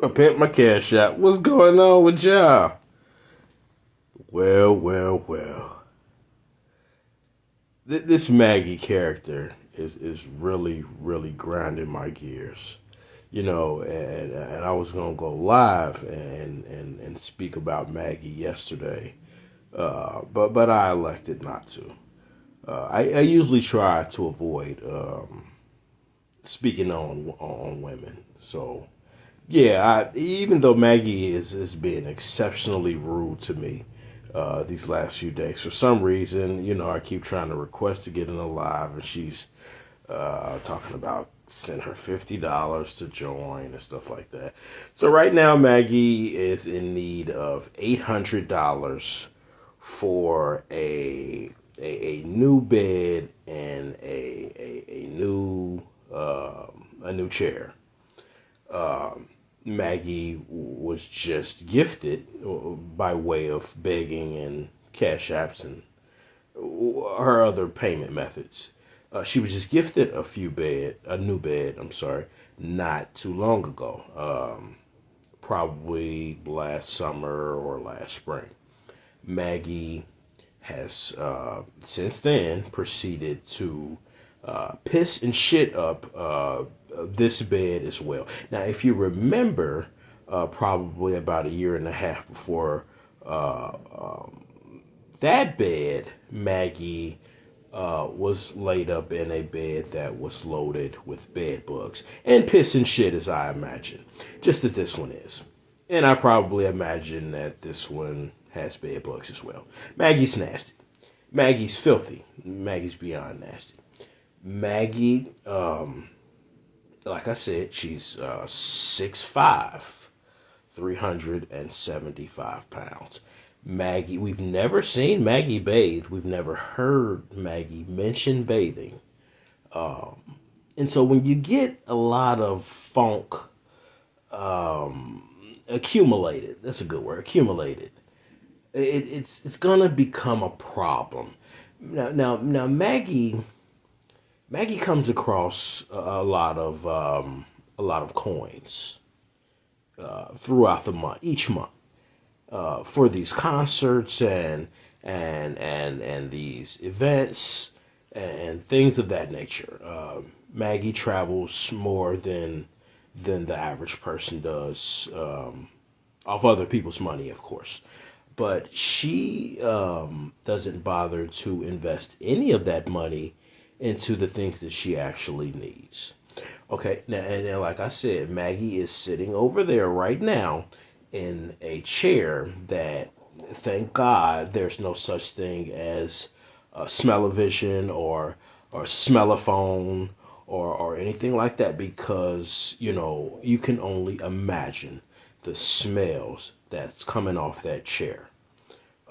I pimp my cash out. What's going on with y'all? Well. This Maggie character is really grinding my gears. And I was gonna go live and speak about Maggie yesterday, but I elected not to. I usually try to avoid speaking on women. So yeah, even though Maggie is being exceptionally rude to me these last few days, for some reason, I keep trying to request to get in a live, and she's talking about send her $50 to join and stuff like that. So right now, Maggie is in need of $800 for a new bed and a new chair. Maggie was just gifted by way of begging and cash apps and her other payment methods. She was just gifted a new bed, not too long ago, probably last summer or last spring. Maggie has since then proceeded to piss and shit up this bed as well. Now, if you remember, probably about a year and a half before that bed, Maggie was laid up in a bed that was loaded with bed bugs and piss and shit, as I imagine, just as this one is. And I probably imagine that this one has bed bugs as well. Maggie's nasty. Maggie's filthy. Maggie's beyond nasty. Maggie, like I said, she's 6'5", 375 pounds. Maggie, we've never seen Maggie bathe. We've never heard Maggie mention bathing. And so when you get a lot of funk accumulated, that's a good word, accumulated, it's gonna become a problem. Now, Maggie comes across a lot of coins throughout the month, each month, for these concerts and these events and things of that nature. Maggie travels more than the average person does, off other people's money, of course. But she doesn't bother to invest any of that money into the things that she actually needs. Okay, now, and like I said, Maggie is sitting over there right now in a chair that, thank God, there's no such thing as smell-o-vision or smell-o-phone or anything like that, because, you can only imagine the smells that's coming off that chair.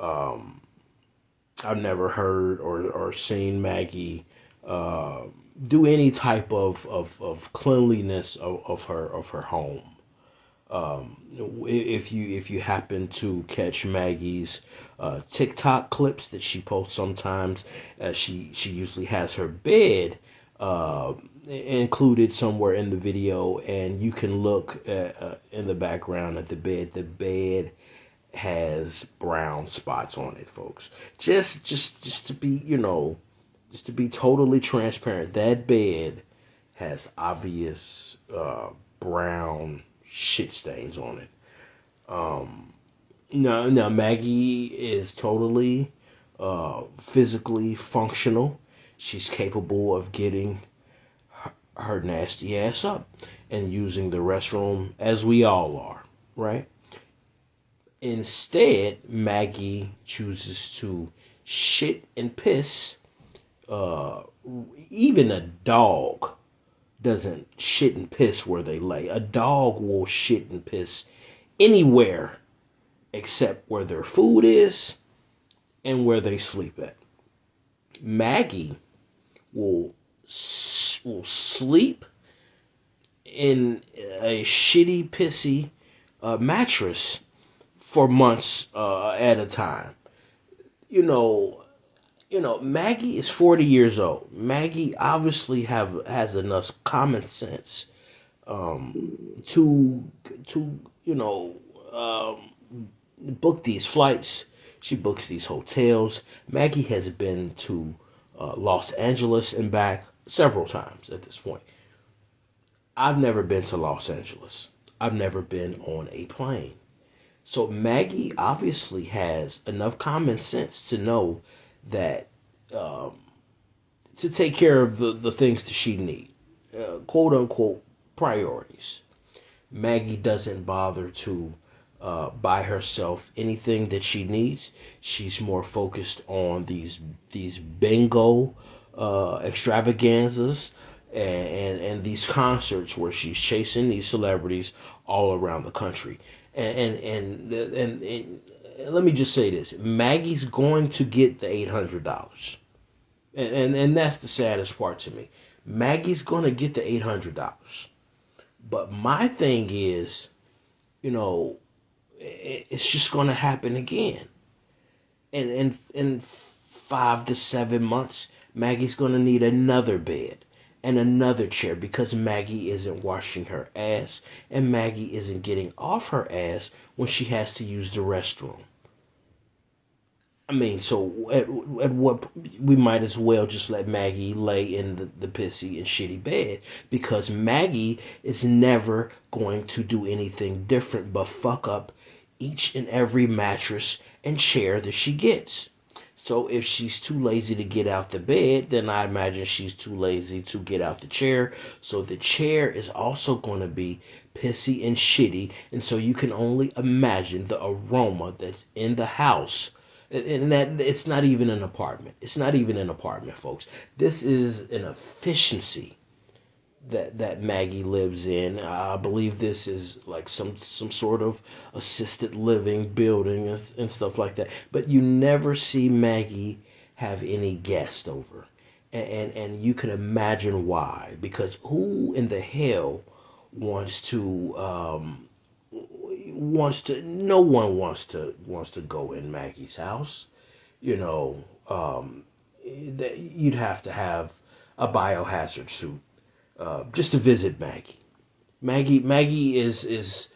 I've never heard or seen Maggie do any type of cleanliness of her home. If you happen to catch Maggie's TikTok clips that she posts sometimes, she usually has her bed included somewhere in the video, and you can look in the background at the bed. The bed has brown spots on it, folks. Just to be, just to be totally transparent, that bed has obvious brown shit stains on it. Now Maggie is totally physically functional. She's capable of getting her nasty ass up and using the restroom, as we all are, right? Instead, Maggie chooses to shit and piss. Even a dog doesn't shit and piss where they lay. A dog will shit and piss anywhere except where their food is and where they sleep at. Maggie will sleep in a shitty, pissy mattress for months at a time. Maggie is 40 years old. Maggie obviously has enough common sense to to you know book these flights. She books these hotels. Maggie has been to Los Angeles and back several times at this point. I've never been to Los Angeles. I've never been on a plane. So Maggie obviously has enough common sense to know that um, to take care of the things that she needs, quote unquote priorities. Maggie doesn't bother to buy herself anything that she needs. She's more focused on these bingo extravaganzas and these concerts where she's chasing these celebrities all around the country. And let me just say this: Maggie's going to get the $800, and that's the saddest part to me. Maggie's going to get the $800. But my thing is, you know, it's just going to happen again. And in 5 to 7 months, Maggie's going to need another bed and another chair because Maggie isn't washing her ass and Maggie isn't getting off her ass when she has to use the restroom. I mean, so at what we might as well just let Maggie lay in the pissy and shitty bed because Maggie is never going to do anything different but fuck up each and every mattress and chair that she gets. So if she's too lazy to get out the bed, then I imagine she's too lazy to get out the chair. So the chair is also going to be pissy and shitty. And so you can only imagine the aroma that's in the house, and that it's not even an apartment. It's not even an apartment, folks. This is an efficiency that Maggie lives in. I believe this is like some sort of assisted living building and stuff like that. But you never see Maggie have any guests over, and you can imagine why. Because who in the hell wants to no one wants to go in Maggie's house. You know, you'd have to have a biohazard suit just to visit Maggie. Maggie is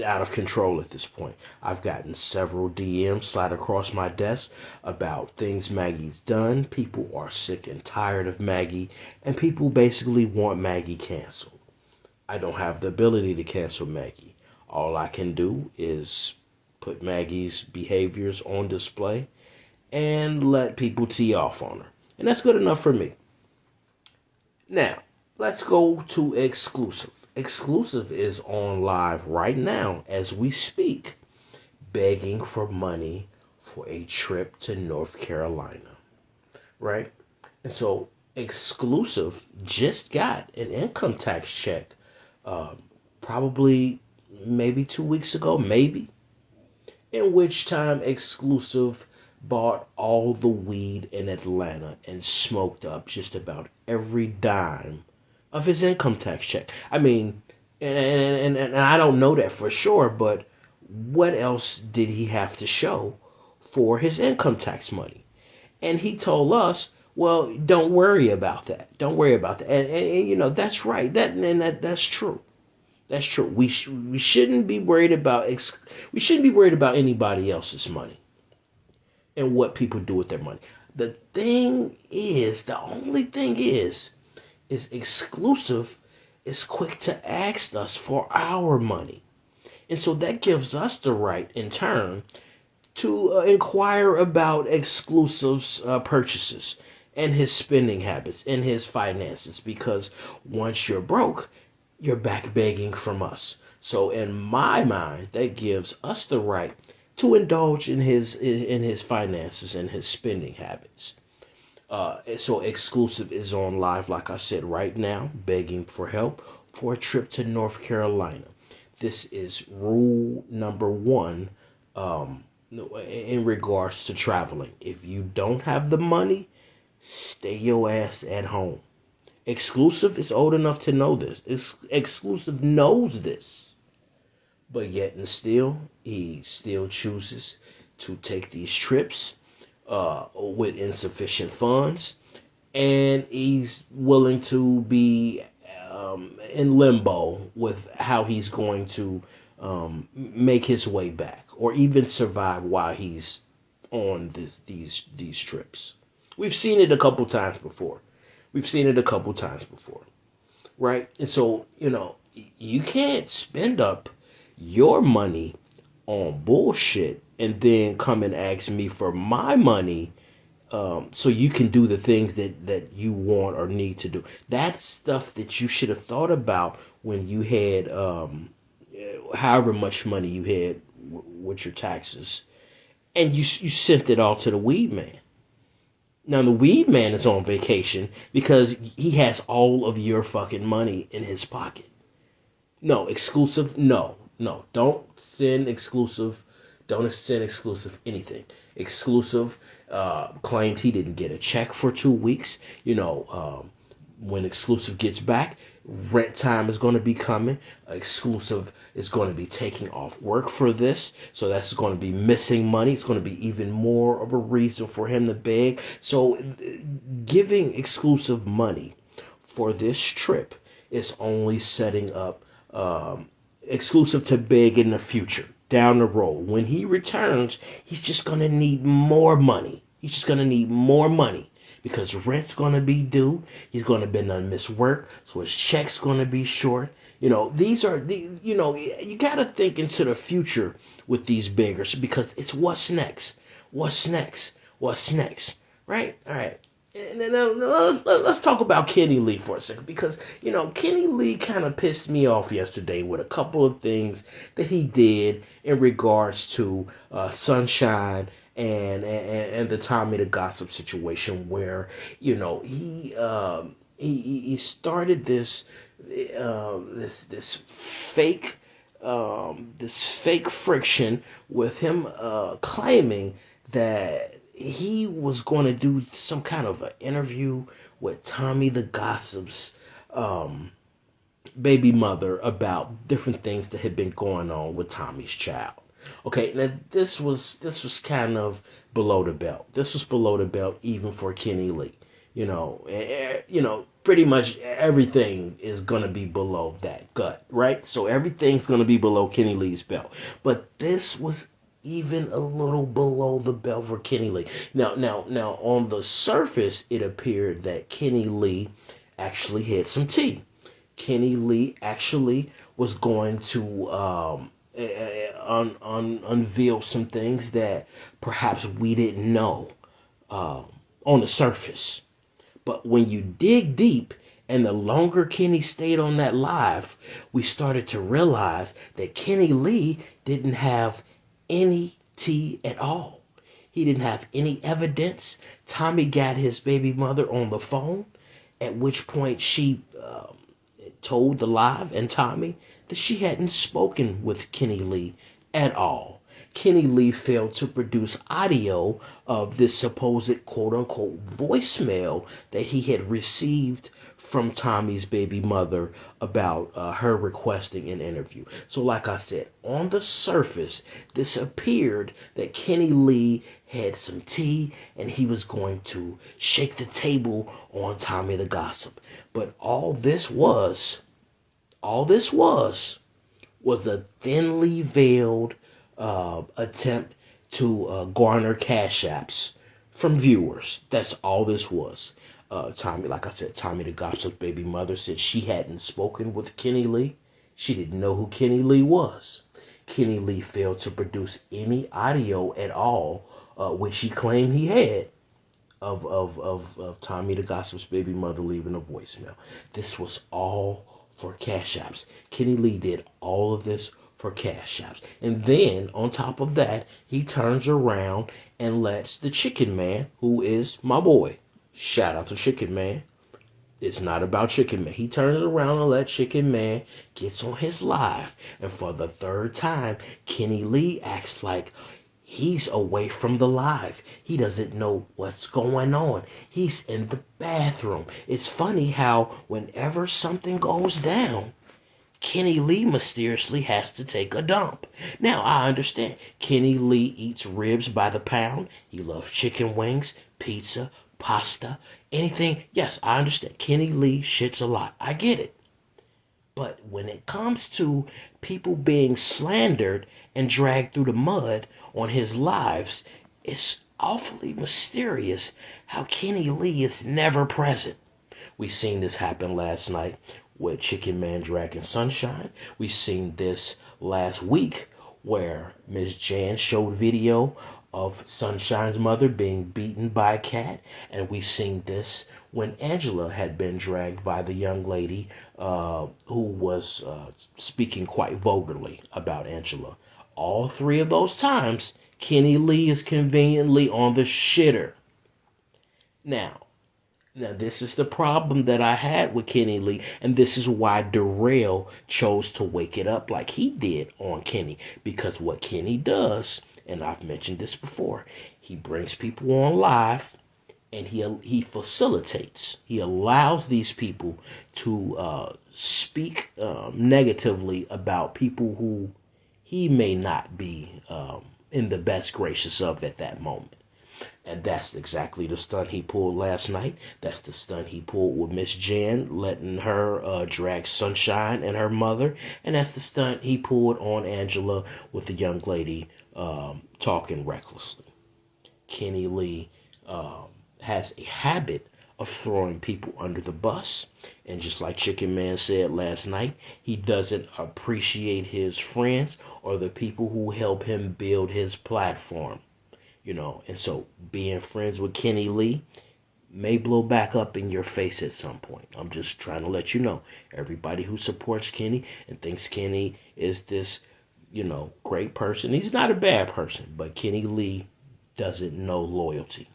out of control at this point. I've gotten several DMs slide across my desk about things Maggie's done. People are sick and tired of Maggie, and people basically want Maggie canceled. I don't have the ability to cancel Maggie. All I can do is put Maggie's behaviors on display and let people tee off on her. And that's good enough for me. Now, let's go to Exclusive. Exclusive is on live right now as we speak, begging for money for a trip to North Carolina. Right? And so Exclusive just got an income tax check probably maybe 2 weeks ago, maybe, in which time Exclusive bought all the weed in Atlanta and smoked up just about every dime of his income tax check. I mean, and I don't know that for sure, but what else did he have to show for his income tax money? And he told us, well, don't worry about that. Don't worry about that. And you know, that's right. That's true. That's true. We shouldn't be worried about we shouldn't be worried about anybody else's money and what people do with their money. The only thing is Exclusive is quick to ask us for our money. And so that gives us the right, in turn, to inquire about Exclusive's purchases and his spending habits and his finances. Because once you're broke, you're back begging from us. So in my mind, that gives us the right to indulge in his finances and his spending habits. So Exclusive is on live, like I said, right now, begging for help for a trip to North Carolina. This is rule number one in regards to traveling. If you don't have the money, stay your ass at home. Exclusive is old enough to know this. Exclusive knows this. But yet and still, he still chooses to take these trips with insufficient funds. And he's willing to be in limbo with how he's going to make his way back, or even survive while he's on these trips. We've seen it a couple times before. We've seen it a couple times before, right? And so, you can't spend up your money on bullshit and then come and ask me for my money, so you can do the things that you want or need to do. That's stuff that you should have thought about when you had however much money you had with your taxes, and you sent it all to the weed man. Now the weed man is on vacation because he has all of your fucking money in his pocket. No, exclusive, no. Don't send exclusive. Don't send exclusive anything. Exclusive claimed he didn't get a check for 2 weeks. When exclusive gets back, rent time is going to be coming. Exclusive is going to be taking off work for this. So that's going to be missing money. It's going to be even more of a reason for him to beg. So giving exclusive money for this trip is only setting up exclusive to beg in the future, down the road. When he returns, he's just going to need more money. He's just going to need more money because rent's going to be due. He's going to be done miss work, so his check's going to be short. These are you got to think into the future with these beggars because it's what's next. What's next? What's next? Right? All right. And then let's talk about Kenny Lee for a second because, Kenny Lee kind of pissed me off yesterday with a couple of things that he did in regards to Sunshine and the Tommy the Gossip situation where, he started this fake friction with him claiming that he was going to do some kind of an interview with Tommy the Gossip's baby mother about different things that had been going on with Tommy's child. Okay, now this was kind of below the belt. This was below the belt even for Kenny Lee. Pretty much everything is going to be below that gut, right? So everything's going to be below Kenny Lee's belt. But this was even a little below the belt for Kenny Lee. Now, on the surface, it appeared that Kenny Lee actually had some tea. Kenny Lee actually was going to unveil some things that perhaps we didn't know on the surface. But when you dig deep, and the longer Kenny stayed on that live, we started to realize that Kenny Lee didn't have any tea at all. He didn't have any evidence. Tommy got his baby mother on the phone, at which point she told the live and Tommy that she hadn't spoken with Kenny Lee at all. Kenny Lee failed to produce audio of this supposed quote-unquote voicemail that he had received from Tommy's baby mother about her requesting an interview. So like I said, on the surface, this appeared that Kenny Lee had some tea and he was going to shake the table on Tommy the Gossip. But all this was a thinly veiled attempt to garner cash apps from viewers. That's all this was. Tommy, like I said, Tommy the Gossip's baby mother said she hadn't spoken with Kenny Lee. She didn't know who Kenny Lee was. Kenny Lee failed to produce any audio at all, which he claimed he had, of Tommy the Gossip's baby mother leaving a voicemail. This was all for cash apps. Kenny Lee did all of this for cash apps. And then, on top of that, he turns around and lets the Chicken Man, who is my boy, shout out to Chicken Man. It's not about Chicken Man. He turns around and lets Chicken Man gets on his live. And for the third time, Kenny Lee acts like he's away from the live. He doesn't know what's going on. He's in the bathroom. It's funny how whenever something goes down, Kenny Lee mysteriously has to take a dump. Now, I understand. Kenny Lee eats ribs by the pound. He loves chicken wings, pizza, pasta, anything. Yes, I understand. Kenny Lee shits a lot. I get it. But when it comes to people being slandered and dragged through the mud on his lives, it's awfully mysterious how Kenny Lee is never present. We seen this happen last night with Chicken Man Dragon Sunshine. We seen this last week where Miss Jan showed video of Sunshine's mother being beaten by a cat, and we seen this when Angela had been dragged by the young lady who was speaking quite vulgarly about Angela. All three of those times, Kenny Lee is conveniently on the shitter. Now, now, this is the problem that I had with Kenny Lee, and this is why Darrell chose to wake it up like he did on Kenny. Because what Kenny does, and I've mentioned this before, he brings people on live and he facilitates. He allows these people to speak negatively about people who he may not be in the best graces of at that moment. And that's exactly the stunt he pulled last night. That's the stunt he pulled with Miss Jan, letting her drag Sunshine and her mother. And that's the stunt he pulled on Angela with the young lady talking recklessly. Kenny Lee has a habit of throwing people under the bus. And just like Chicken Man said last night, he doesn't appreciate his friends or the people who help him build his platform. And so being friends with Kenny Lee may blow back up in your face at some point. I'm just trying to let you know. Everybody who supports Kenny and thinks Kenny is this, great person. He's not a bad person, but Kenny Lee doesn't know loyalty.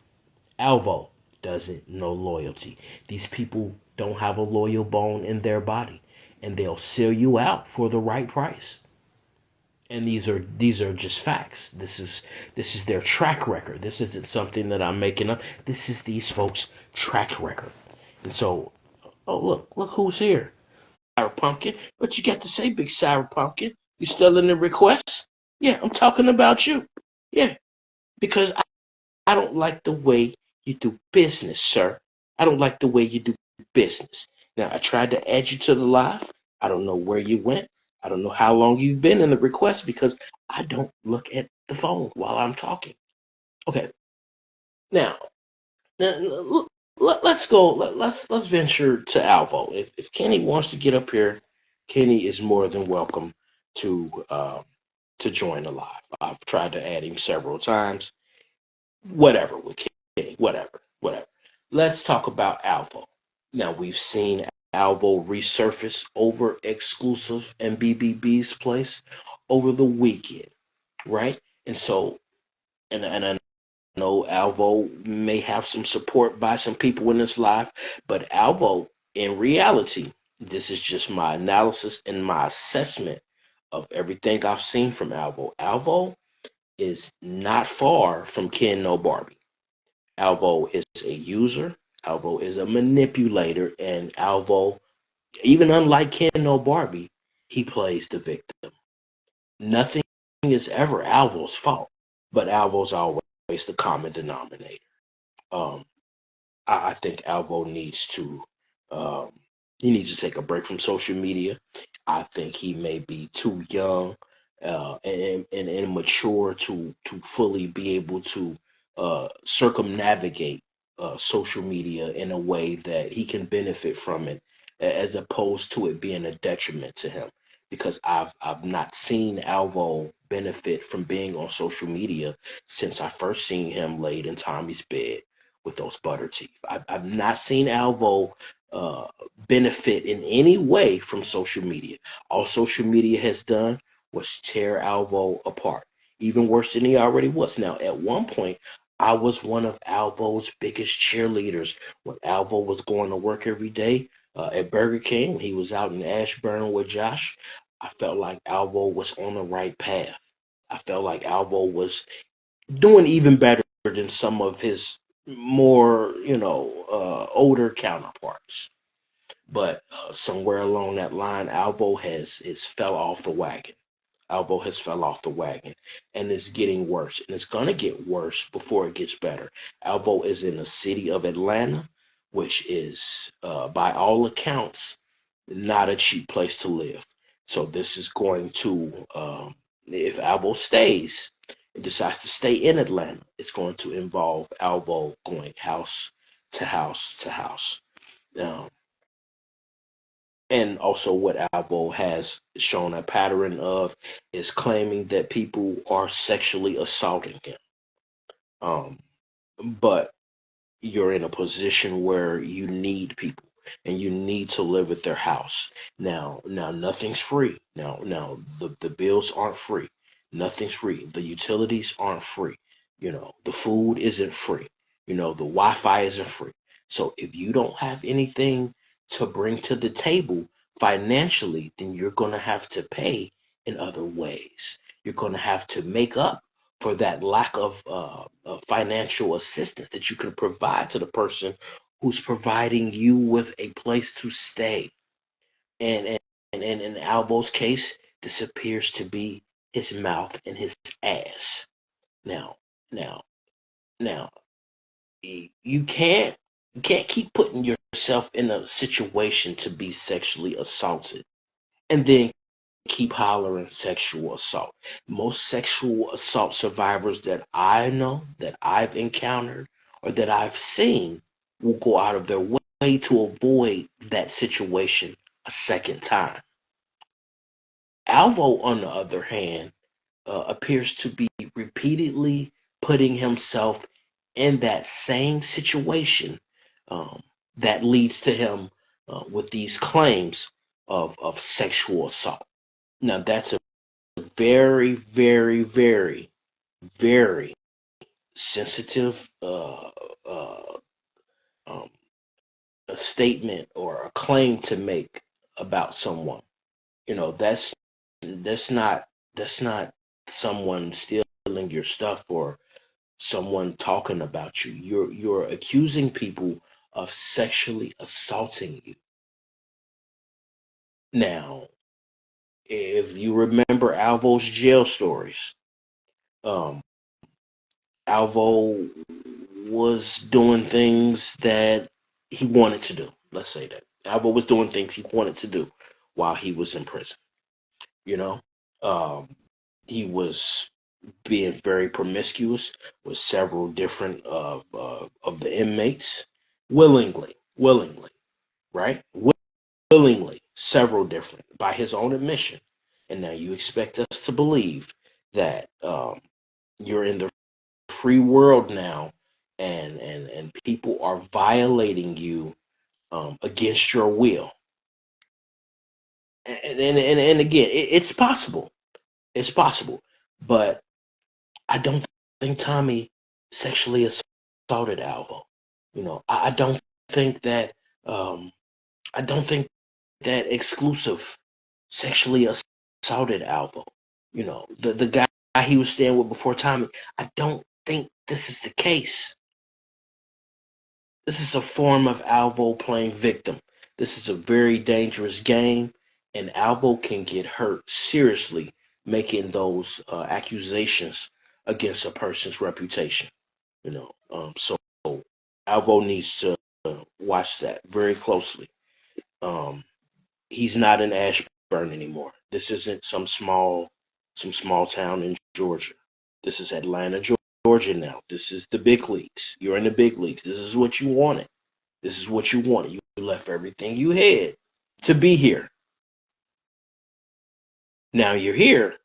Alvo doesn't know loyalty. These people don't have a loyal bone in their body, and they'll sell you out for the right price. And these are just facts. This is their track record. This isn't something that I'm making up. This is these folks' track record. And so, oh look who's here. Sour Pumpkin. What you got to say, Big Sour Pumpkin? You still in the request? Yeah, I'm talking about you. Yeah, because I don't like the way you do business, sir. I don't like the way you do business. Now, I tried to add you to the live. I don't know where you went. I don't know how long you've been in the request because I don't look at the phone while I'm talking. Okay, now, look, let's go. Let's venture to Alvo. If Kenny wants to get up here, Kenny is more than welcome to join the live. I've tried to add him several times. Whatever with Kenny, whatever. Let's talk about Alvo. Now we've seen Alvo resurface over exclusive and BBB's place over the weekend, right? And so, and I know Alvo may have some support by some people in this live, but Alvo, in reality, this is just my analysis and my assessment of everything I've seen from Alvo. Alvo is not far from Ken No Barbie. Alvo is a user, Alvo is a manipulator, and Alvo, even unlike Ken or Barbie, he plays the victim. Nothing is ever Alvo's fault, but Alvo's always the common denominator. Um, I think Alvo um, needs to take a break from social media. I think he may be too young and immature to fully be able to circumnavigate social media in a way that he can benefit from it, as opposed to it being a detriment to him. Because I've not seen Alvo benefit from being on social media since I first seen him laid in Tommy's bed with those butter teeth. I've not seen Alvo uh, benefit in any way from social media. All social media has done was tear Alvo apart, even worse than he already was. Now, at one point, I was one of Alvo's biggest cheerleaders when Alvo was going to work every day at Burger King. When he was out in Ashburn with Josh, I felt like Alvo was on the right path. I felt like Alvo was doing even better than some of his more, older counterparts. But somewhere along that line, Alvo has fell off the wagon. Alvo has fell off the wagon, and it's getting worse, and it's gonna get worse before it gets better. Alvo is in the city of Atlanta, which is, by all accounts, not a cheap place to live. So this is going to, if Alvo stays and decides to stay in Atlanta, it's going to involve Alvo going house to house to house. Um, and also, what Alvo has shown a pattern of is claiming that people are sexually assaulting him. Um, but you're in a position where you need people and you need to live at their house. Now nothing's free. Now the bills aren't free. Nothing's free. The utilities aren't free. The food isn't free. The Wi-Fi isn't free. So if you don't have anything to bring to the table financially, then you're going to have to pay in other ways. You're going to have to make up for that lack of financial assistance that you can provide to the person who's providing you with a place to stay. And in Albo's case, this appears to be his mouth and his ass. Now, now, now, you can't keep putting yourself in a situation to be sexually assaulted and then keep hollering sexual assault. Most sexual assault survivors that I know, that I've encountered, or that I've seen will go out of their way to avoid that situation a second time. Alvo, on the other hand, appears to be repeatedly putting himself in that same situation um, that leads to him with these claims of sexual assault. Now, that's a very, very, very, very sensitive um, a statement or a claim to make about someone. That's not that's not someone stealing your stuff or someone talking about you. You're accusing people of sexually assaulting you. Now, if you remember Alvo's jail stories, um, Alvo was doing things that he wanted to do. Let's say that. Alvo was doing things he wanted to do while he was in prison. You know, um, he was being very promiscuous with several different of the inmates, willingly, right? Willingly, several different by his own admission. And now you expect us to believe that you're in the free world now, and people are violating you against your will. And again, it's possible. It's possible, but I don't think Tommy sexually assaulted Alvo. I don't think that. Um, I don't think that exclusive sexually assaulted Alvo. The guy he was staying with before Tommy. I don't think this is the case. This is a form of Alvo playing victim. This is a very dangerous game, and Alvo can get hurt seriously making those accusations against a person's reputation. So Alvo needs to watch that very closely. Um, he's not in Ashburn anymore. This isn't some small town in Georgia. This is Atlanta, Georgia now. This is the big leagues. You're in the big leagues. This is what you wanted. This is what you wanted. You left everything you had to be here. Now you're here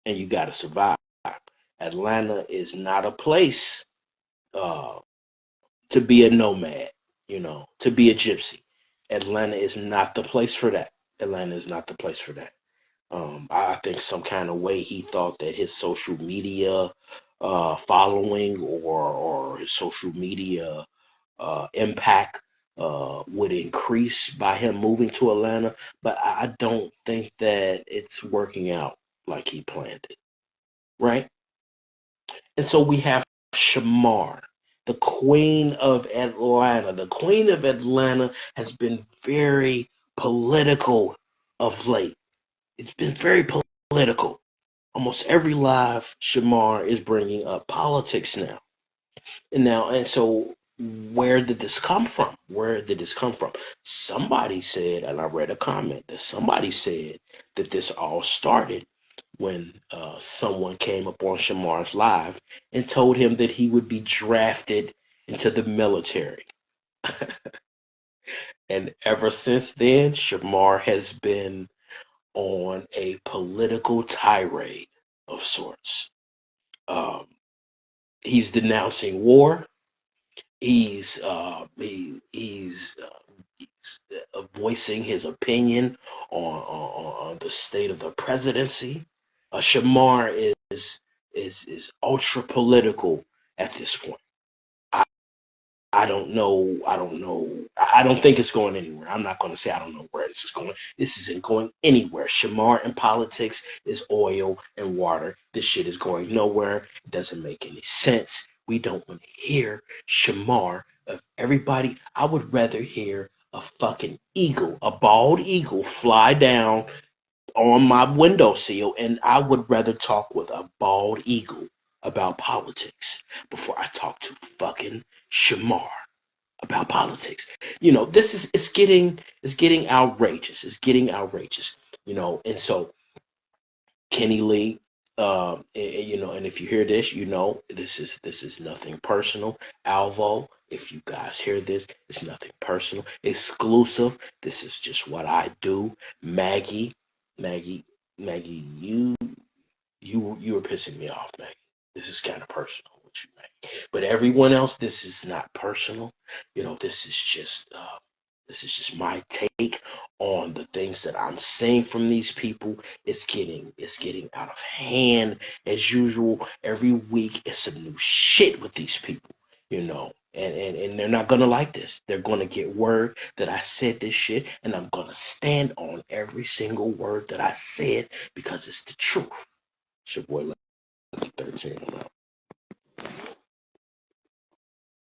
and you got to survive. Atlanta is not a place uh, to be a nomad, to be a gypsy. Atlanta is not the place for that. Atlanta is not the place for that. I think some kind of way he thought that his social media following or his social media impact would increase by him moving to Atlanta, but I don't think that it's working out like he planned it, right? And so we have Shamar, the Queen of Atlanta. The Queen of Atlanta has been very political of late. It's been very political. Almost every live Shamar is bringing up politics now. And so where did this come from? Where did this come from? Somebody said, and I read a comment that somebody said that this all started when someone came up on Shamar's live and told him that he would be drafted into the military. And ever since then, Shamar has been on a political tirade of sorts. Um, he's denouncing war. He's voicing his opinion on the state of the presidency. Shamar is ultra political at this point. I, I don't know. I don't know. I don't think it's going anywhere. I'm not going to say I don't know where this is going. This isn't going anywhere. Shamar and politics is oil and water. This shit is going nowhere. It doesn't make any sense. We don't want to hear Shamar of everybody. I would rather hear a fucking eagle, a bald eagle, fly down on my windowsill, and I would rather talk with a bald eagle about politics before I talk to fucking Shamar about politics. This is it's getting outrageous. It's getting outrageous. And so Kenny Lee, and if you hear this, this is nothing personal. Alvo, if you guys hear this, it's nothing personal. Exclusive. This is just what I do. Maggie, Maggie, Maggie, you were pissing me off, Maggie. This is kind of personal with you, Maggie. But everyone else, this is not personal. This is just my take on the things that I'm seeing from these people. It's getting out of hand as usual. Every week it's some new shit with these people, and they're not gonna like this. They're gonna get word that I said this shit, and I'm gonna stand on every single word that I said because it's the truth. It's your boy Lucky 13. I'm out.